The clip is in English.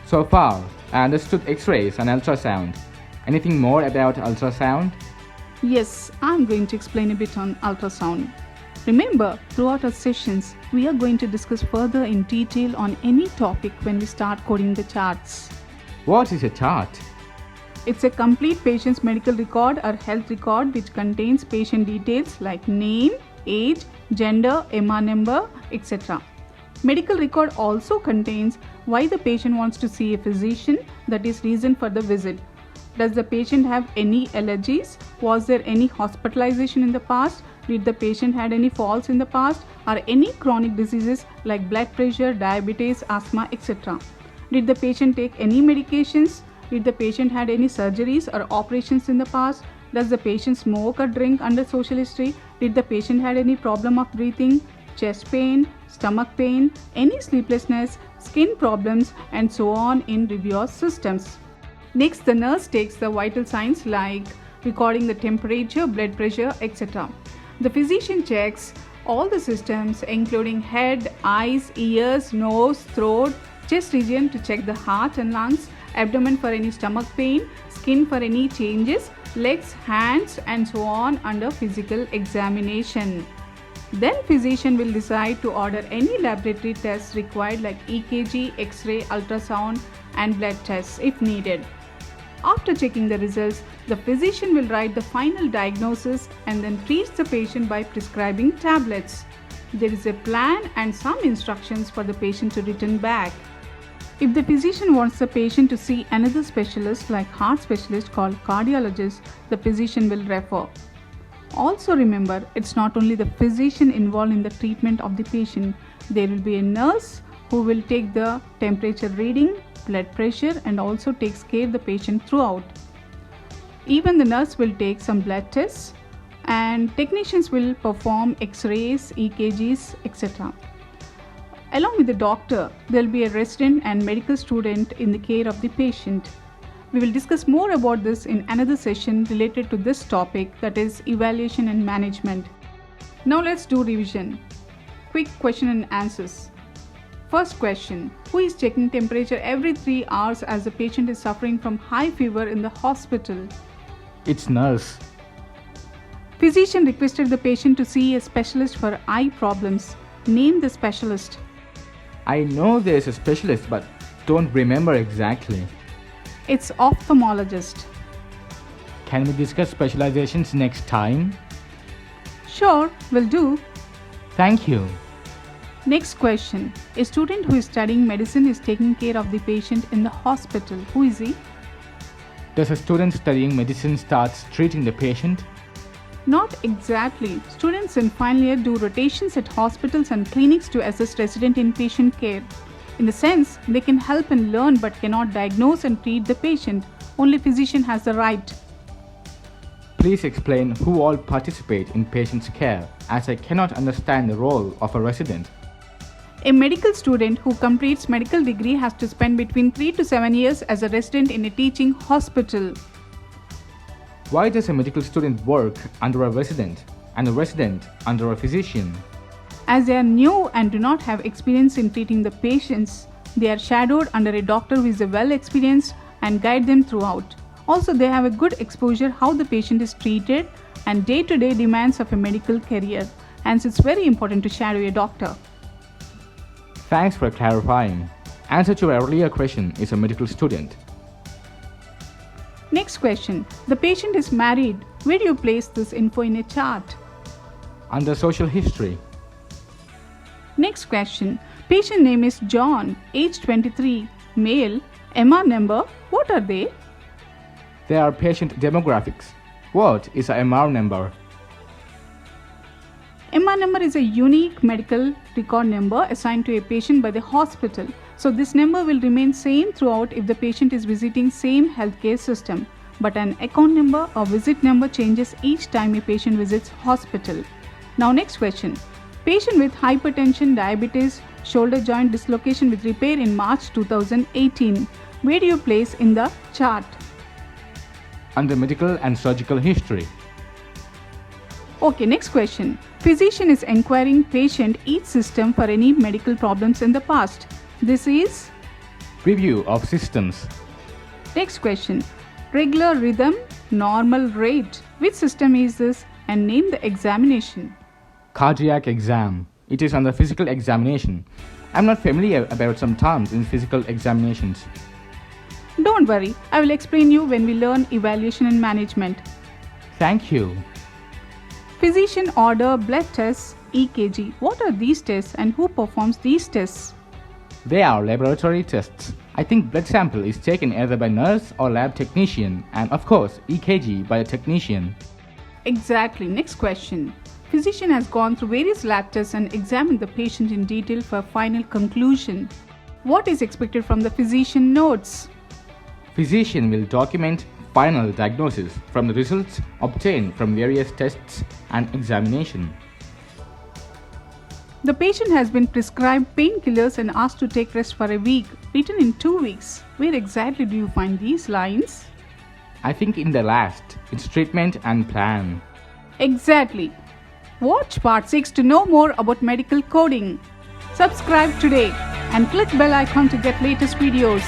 So far, I understood X-rays and ultrasound. Anything more about ultrasound? Yes, I'm going to explain a bit on ultrasound. Remember, throughout our sessions, we are going to discuss further in detail on any topic when we start coding the charts. What is a chart? It's a complete patient's medical record or health record which contains patient details like name, age, gender, MR number, etc. Medical record also contains why the patient wants to see a physician, that is reason for the visit. Does the patient have any allergies? Was there any hospitalization in the past? Did the patient had any falls in the past? Or any chronic diseases like blood pressure, diabetes, asthma, etc. Did the patient take any medications? Did the patient had any surgeries or operations in the past? Does the patient smoke or drink under social history? Did the patient had any problem of breathing, chest pain, stomach pain, any sleeplessness, skin problems, and so on in review systems? Next, the nurse takes the vital signs like recording the temperature, blood pressure, etc. The physician checks all the systems including head, eyes, ears, nose, throat, chest region to check the heart and lungs, abdomen for any stomach pain, skin for any changes, legs, hands, and so on under physical examination. Then physician will decide to order any laboratory tests required like EKG, X-ray, ultrasound, and blood tests if needed. After checking the results, the physician will write the final diagnosis and then treats the patient by prescribing tablets. There is a plan and some instructions for the patient to return back. If the physician wants the patient to see another specialist like heart specialist called cardiologist, the physician will refer. Also remember, it's not only the physician involved in the treatment of the patient. There will be a nurse who will take the temperature reading, blood pressure, and also takes care of the patient throughout. Even the nurse will take some blood tests and technicians will perform X-rays, EKGs, etc. Along with the doctor, there will be a resident and medical student in the care of the patient. We will discuss more about this in another session related to this topic, that is evaluation and management. Now let's do revision. Quick question and answers. First question, who is checking temperature every 3 hours as the patient is suffering from high fever in the hospital? It's nurse. Physician requested the patient to see a specialist for eye problems. Name the specialist. I know there's a specialist but don't remember exactly. It's ophthalmologist. Can we discuss specializations next time? Sure, will do. Thank you. Next question. A student who is studying medicine is taking care of the patient in the hospital. Who is he? Does a student studying medicine start treating the patient? Not exactly. Students in final year do rotations at hospitals and clinics to assist resident in patient care. In the sense, they can help and learn but cannot diagnose and treat the patient. Only physician has the right. Please explain who all participate in patient's care, as I cannot understand the role of a resident. A medical student who completes medical degree has to spend between 3 to 7 years as a resident in a teaching hospital. Why does a medical student work under a resident and a resident under a physician? As they are new and do not have experience in treating the patients, they are shadowed under a doctor who is well experienced and guide them throughout. Also, they have a good exposure how the patient is treated and day-to-day demands of a medical career. Hence, it's very important to shadow a doctor. Thanks for clarifying. Answer to our earlier question is a medical student. Next question. The patient is married. Where do you place this info in a chart? Under social history. Next question. Patient name is John, age 23, male, MR number. What are they? They are patient demographics. What is a MR number? MR number is a unique medical record number assigned to a patient by the hospital. So this number will remain same throughout if the patient is visiting same healthcare system. But an account number or visit number changes each time a patient visits hospital. Now next question. Patient with hypertension, diabetes, shoulder joint dislocation with repair in March 2018. Where do you place in the chart? Under medical and surgical history. Okay, next question. Physician is inquiring patient each system for any medical problems in the past. This is? Review of systems. Next question. Regular rhythm, normal rate. Which system is this? And name the examination. Cardiac exam. It is on the physical examination. I'm not familiar about some terms in physical examinations. Don't worry, I will explain you when we learn evaluation and management. Thank you. Physician order blood tests, EKG. What are these tests and who performs these tests? They are laboratory tests. I think blood sample is taken either by nurse or lab technician, and of course EKG by a technician. Exactly. Next question. Physician has gone through various lab tests and examined the patient in detail for final conclusion. What is expected from the physician notes? Physician will document final diagnosis from the results obtained from various tests and examination. The patient has been prescribed painkillers and asked to take rest for a week, written in 2 weeks. Where exactly do you find these lines? I think in the last, it's treatment and plan. Exactly. Watch part 6 to know more about medical coding. Subscribe today and click bell icon to get latest videos.